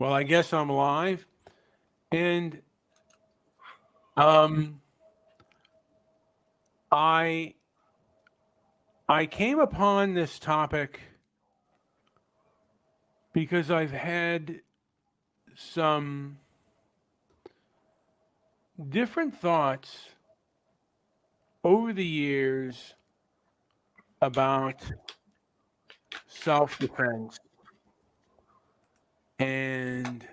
Well, I guess I'm live. And um, I I came upon this topic because I've had some different thoughts over the years about self-defense and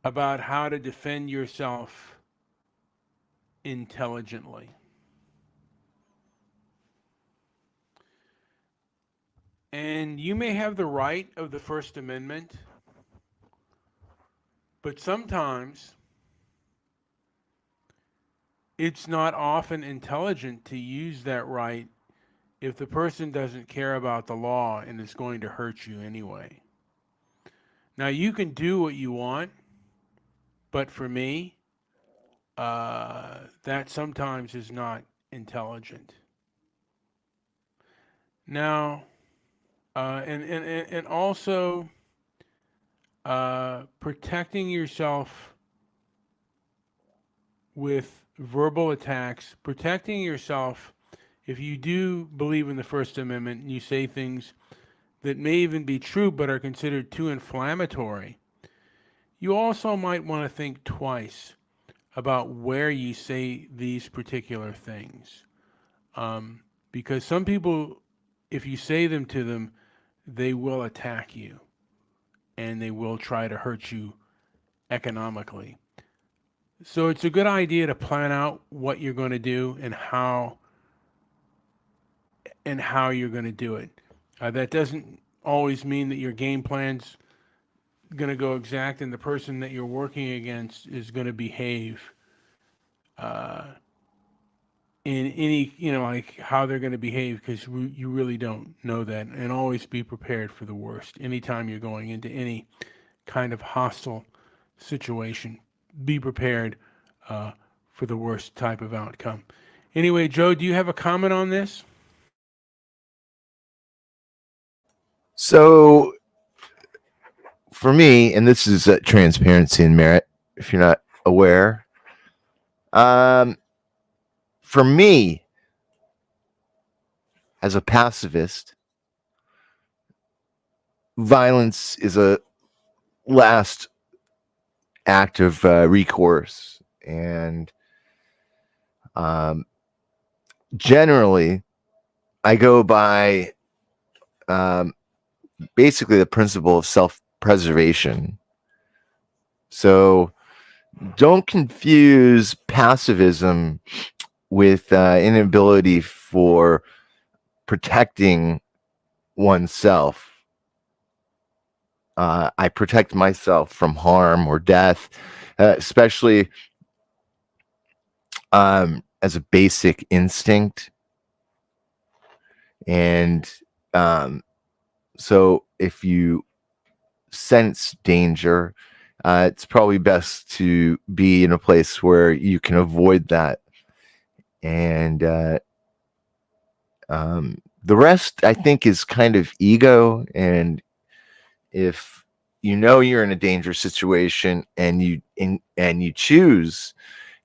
about how to defend yourself intelligently. And you may have the right of the First Amendment, but sometimes it's not often intelligent to use that right if the person doesn't care about the law and is going to hurt you anyway. Now, you can do what you want, but for me, that sometimes is not intelligent. Now, and also protecting yourself with verbal attacks, protecting yourself if you do believe in the First Amendment and you say things that may even be true but are considered too inflammatory, you also might want to think twice about where you say these particular things. Because some people, if you say them to them, they will attack you and they will try to hurt you economically. So it's a good idea to plan out what you're going to do and how you're going to do it. That doesn't always mean that your game plan's going to go exact and the person that you're working against is going to behave uh, in any, like how they're going to behave because you really don't know that. And always be prepared for the worst. Anytime you're going into any kind of hostile situation, be prepared uh, for the worst type of outcome. Anyway, Joe, do you have a comment on this? So for me, and this is transparency and merit, if you're not aware, for me, as a pacifist, violence is a last act of recourse. And generally, I go by basically the principle of self-preservation. So don't confuse pacifism with inability for protecting oneself. I protect myself from harm or death, especially as a basic instinct. And so if you sense danger, it's probably best to be in a place where you can avoid that. And the rest, I think, is kind of ego. And if you know you're in a dangerous situation and you choose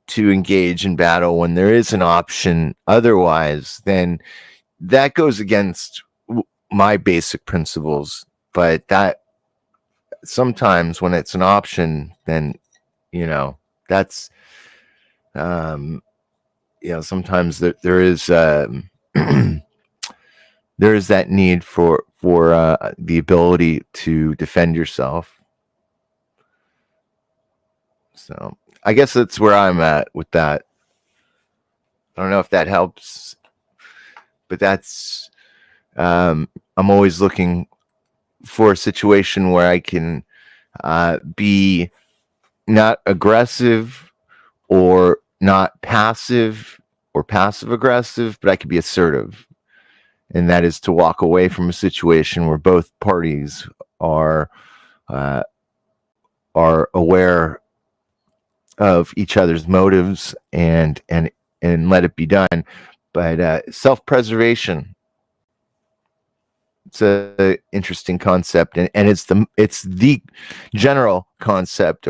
to engage in battle when there is an option otherwise, then that goes against my basic principles. But that sometimes when it's an option, then that's sometimes there is there is that need for the ability to defend yourself. So I guess that's where I'm at with that. I don't know if that helps, but that's I'm always looking for a situation where I can be not aggressive or not passive or passive aggressive, but I could be assertive. And that is to walk away from a situation where both parties are aware of each other's motives and let it be done. But self-preservation, It's a interesting concept, and it's the general concept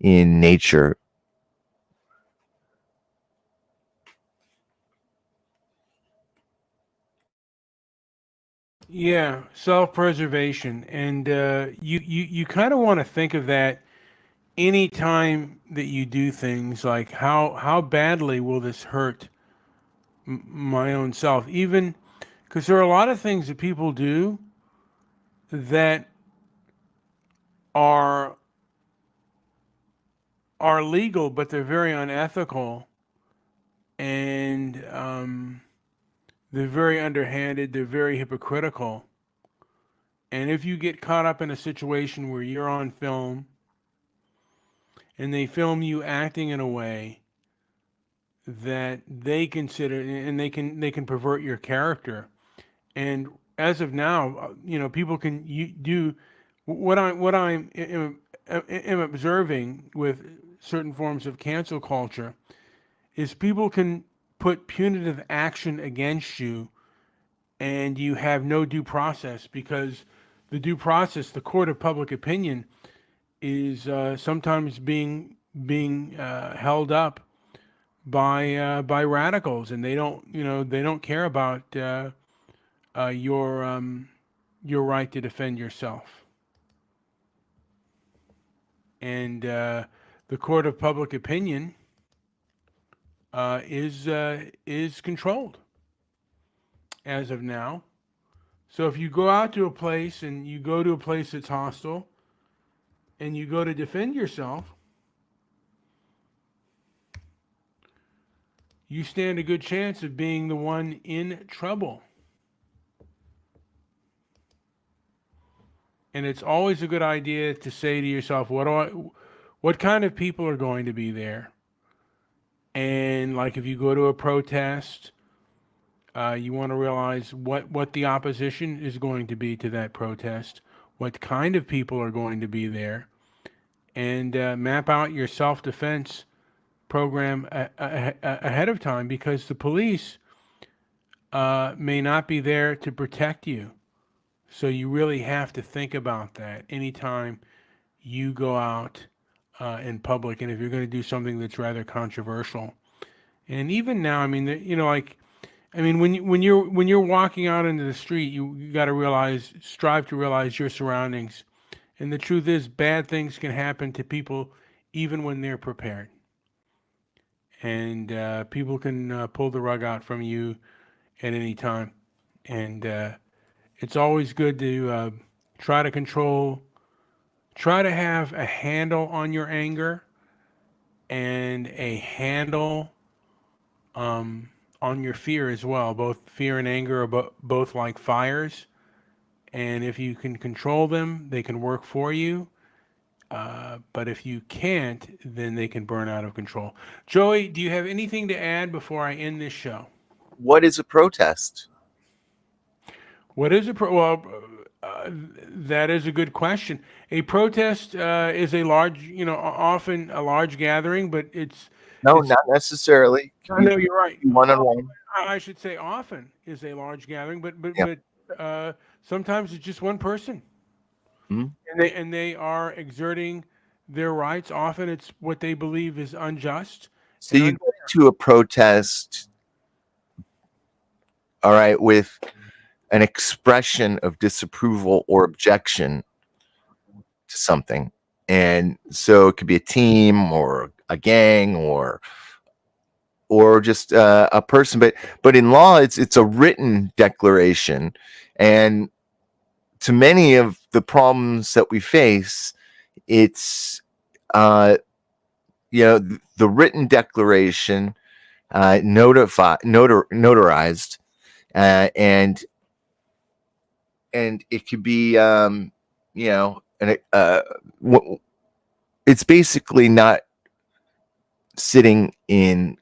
in nature. Yeah, self-preservation, and you kind of want to think of that anytime that you do things like how badly will this hurt my own self, even because there are a lot of things that people do that are are legal, but they're very unethical, and they're very underhanded. They're very hypocritical. And if you get caught up in a situation where you're on film and they film you acting in a way that they consider, and they can pervert your character. And as of now, people can do what I'm observing with certain forms of cancel culture is people can put punitive action against you, and you have no due process because the court of public opinion, is sometimes being held up by radicals, and they don't care about your right to defend yourself. And the court of public opinion is controlled as of now. So if you go out to a place and you go to a place that's hostile and you go to defend yourself, you stand a good chance of being the one in trouble. And it's always a good idea to say to yourself, what kind of people are going to be there? And like if you go to a protest, you want to realize what the opposition is going to be to that protest, what kind of people are going to be there, and map out your self-defense program ahead of time, because the police may not be there to protect you. So you really have to think about that anytime you go out in public, and if you're going to do something that's rather controversial. And even now, I mean, like, I mean, when you're walking out into the street, you got to strive to realize your surroundings. And the truth is, bad things can happen to people even when they're prepared. And people can pull the rug out from you at any time. And it's always good to try to control, try to have a handle on your anger and a handle on your fear as well. Both fear and anger are both like fires. And if you can control them, they can work for you. But if you can't, then they can burn out of control. Joey, do you have anything to add before I end this show? What is a protest? What is a well? That is a good question. A protest is a large, often a large gathering, but No, it's. not necessarily. It could I be know you're right. one on one. I should say often is a large gathering, but Yeah. sometimes it's just one person, Mhm. and they are exerting their rights. Often it's what they believe is unjust So and you go to a protest, all right, with an expression of disapproval or objection to something. And so it could be a team or a gang or just a person, but in law it's a written declaration, and to many of the problems that we face, it's the written declaration, notarized, and it could be and it's basically not sitting in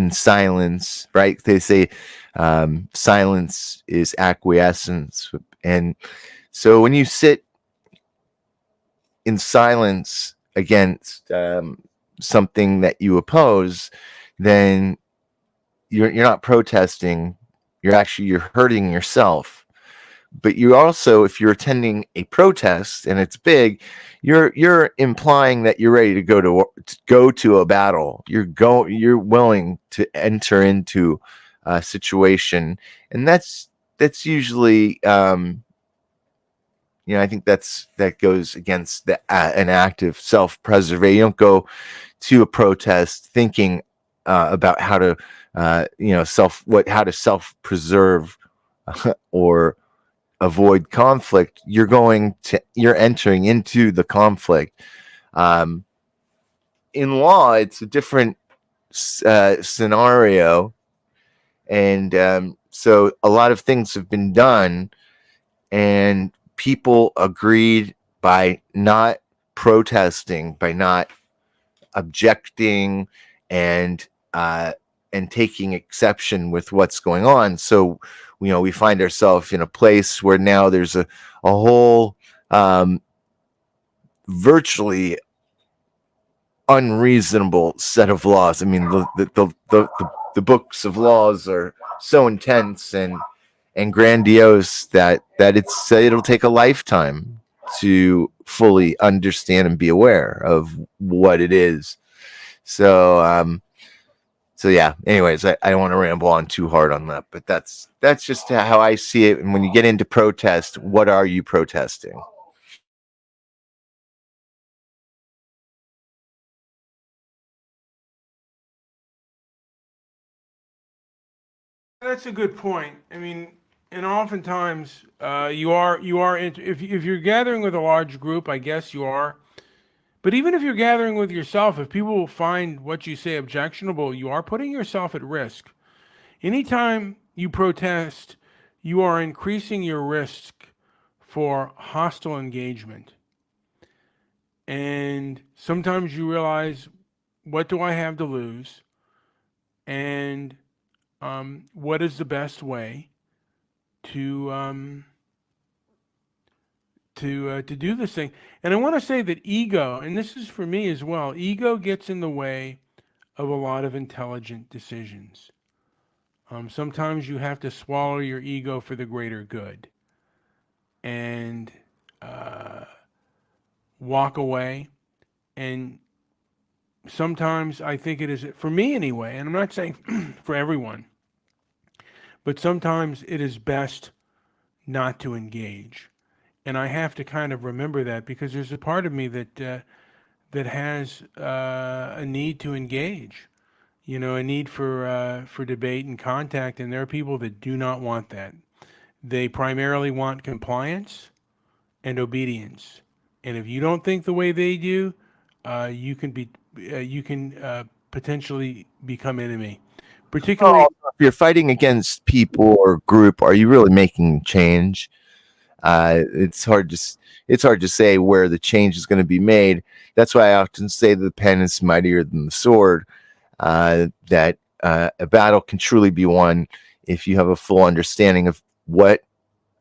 silence, right? They say silence is acquiescence, and so when you sit in silence against something that you oppose, then you're not protesting, you're hurting yourself. But you also, if you're attending a protest and it's big, you're implying that you're ready to go to a battle. You're willing to enter into a situation, and that's usually I think that goes against an act of self-preservation. You don't go to a protest thinking about how to how to self-preserve or avoid conflict. You're entering into the conflict. um, in law, it's a different scenario, and so a lot of things have been done, and people agreed by not protesting, by not objecting, and and taking exception with what's going on. So we find ourselves in a place where now there's a whole virtually unreasonable set of laws. I mean, the books of laws are so intense and grandiose that it'll take a lifetime to fully understand and be aware of what it is. So yeah. Anyways, I don't want to ramble on too hard on that, but that's just how I see it. And when you get into protest, what are you protesting? That's a good point. I mean, and oftentimes you are if you're gathering with a large group, I guess you are. But even if you're gathering with yourself, if people find what you say objectionable, you are putting yourself at risk. Anytime you protest, you are increasing your risk for hostile engagement. And sometimes you realize, what do I have to lose? And what is the best way to to do this thing? And I want to say that ego, and this is for me as well, ego gets in the way of a lot of intelligent decisions. Sometimes you have to swallow your ego for the greater good and uh, walk away. And sometimes I think it is, for me anyway, and I'm not saying for everyone, but sometimes it is best not to engage. And I have to kind of remember that, because there's a part of me that has a need to engage. A need for debate and contact, and there are people that do not want that. They primarily want compliance and obedience. And if you don't think the way they do, you can potentially become enemy. Oh, Particularly, if you're fighting against people or group, are you really making change? It's hard to say where the change is going to be made. That's why I often say the pen is mightier than the sword. That a battle can truly be won if you have a full understanding of what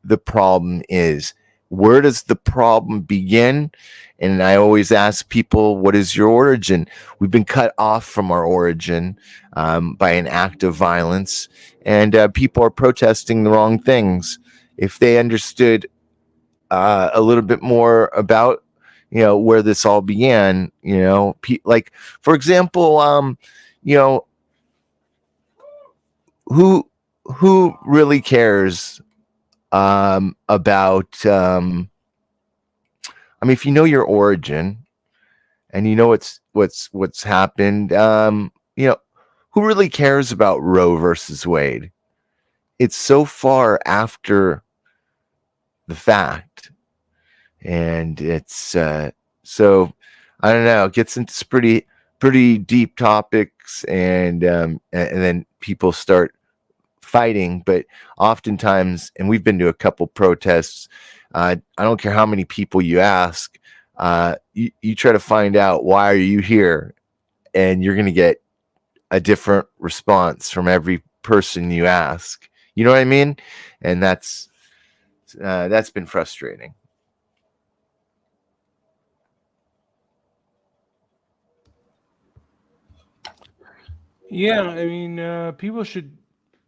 the problem is. Where does the problem begin? And I always ask people, what is your origin? We've been cut off from our origin by an act of violence, and people are protesting the wrong things. If they understood a little bit more about where this all began, like for example, you know who really cares about I mean, if you know your origin and you know what's happened, who really cares about Roe versus Wade? It's so far after the fact, and it's so I don't know. It gets into pretty deep topics, and then people start fighting. But oftentimes, and we've been to a couple protests. I don't care how many people you ask. You try to find out, why are you here, and you're going to get a different response from every person you ask. You know what I mean? And that's been frustrating. yeah, I mean, people should.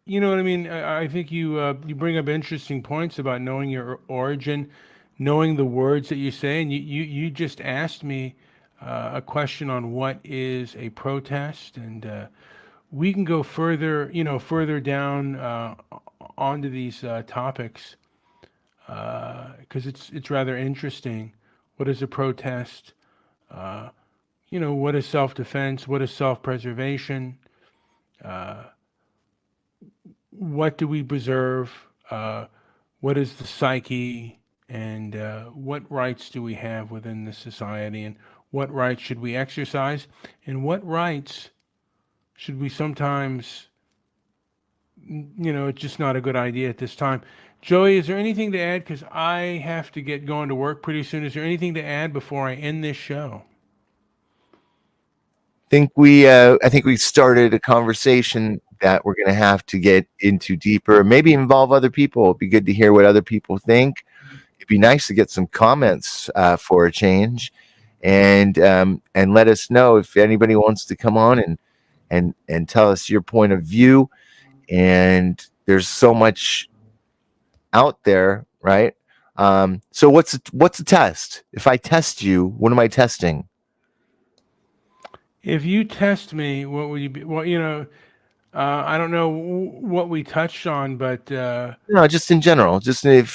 you know what I mean. I think you bring up interesting points about knowing your origin, knowing the words that you say, and you just asked me a question on what is a protest, and we can go further, further down onto these topics because it's rather interesting. What is a protest? Uh, what is self-defense? What is self-preservation? Uh, what do we preserve? What is the psyche? And what rights do we have within the society? And what rights should we exercise? And what rights should we sometimes, it's just not a good idea at this time. Joey, is there anything to add? Because I have to get going to work pretty soon. Is there anything to add before I end this show? I think we started a conversation that we're going to have to get into deeper, maybe involve other people. It'd be good to hear what other people think. It'd be nice to get some comments for a change, and let us know if anybody wants to come on and tell us your point of view. And there's so much out there, right? So what's the test? If I test you, what am I testing? If you test me, what would you be? Well, I don't know what we touched on, but No, just in general. Just if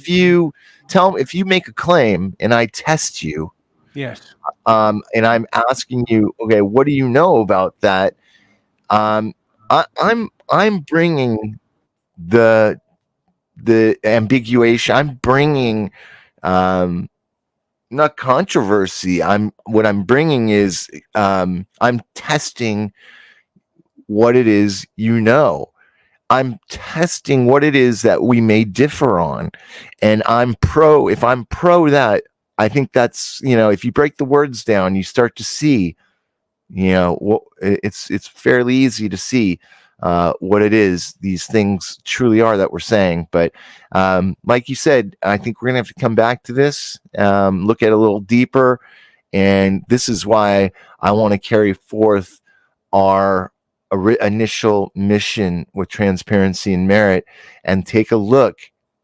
you if you make a claim and I test you, yes. and I'm asking you, okay, what do you know about that? Um, I'm bringing the ambiguation. I'm bringing um, not controversy. What I'm bringing is I'm testing what it is you know. I'm testing what it is that we may differ on. And if I'm pro that, I think that's, if you break the words down, you start to see, it's fairly easy to see what it is these things truly are that we're saying. But like you said, I think we're going to have to come back to this, look at it a little deeper. And this is why I want to carry forth our initial mission with transparency and merit and take a look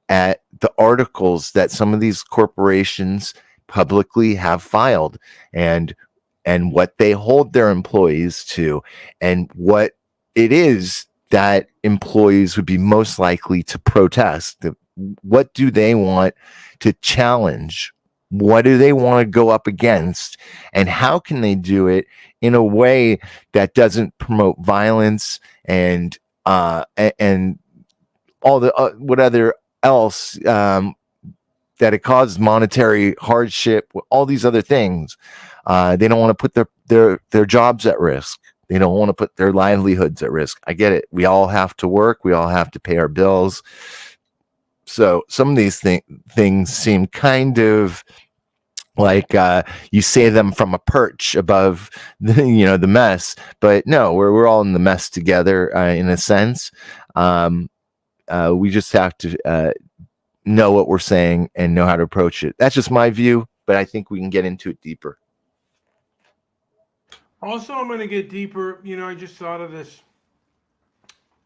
at the articles that some of these corporations publicly have filed and what they hold their employees to and what it is that employees would be most likely to protest. What do they want to challenge? What do they want to go up against? And how can they do it in a way that doesn't promote violence and all the what other else that it causes monetary hardship, all these other things. They don't want to put their jobs at risk. They don't want to put their livelihoods at risk. I get it. We all have to work. We all have to pay our bills. So some of these things seem kind of like you say them from a perch above the mess, but no, we're all in the mess together in a sense. We just have to know what we're saying and know how to approach it. That's just my view, but I think we can get into it deeper. Also, I'm going to get deeper. I just thought of this.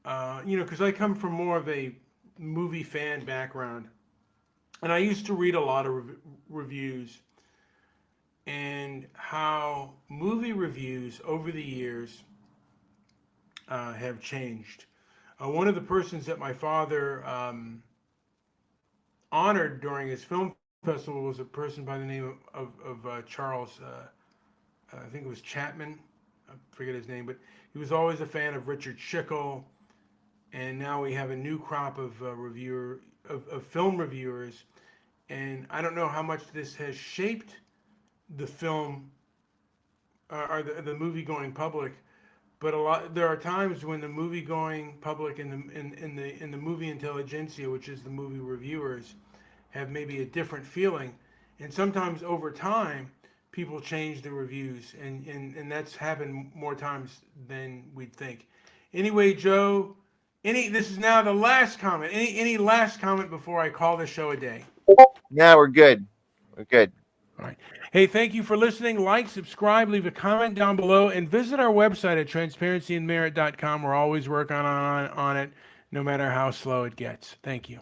Because I come from more of a movie fan background, and I used to read a lot of reviews and how movie reviews over the years have changed. One of the persons that my father honored during his film festival was a person by the name of Charles, I think it was Chapman, I forget his name, but he was always a fan of Richard Schickel, and now we have a new crop of of film reviewers, and I don't know how much this has shaped the film or the movie going public. But there are times when the movie going public and in the movie intelligentsia, which is the movie reviewers, have maybe a different feeling, and sometimes over time, people change the reviews, and that's happened more times than we'd think. Anyway, Joe, this is now the last comment. Any last comment before I call the show a day? Yeah, we're good. We're good. All right. Hey, thank you for listening. Like, subscribe, leave a comment down below, and visit our website at transparencyandmerit.com. We're always working on it, no matter how slow it gets. Thank you.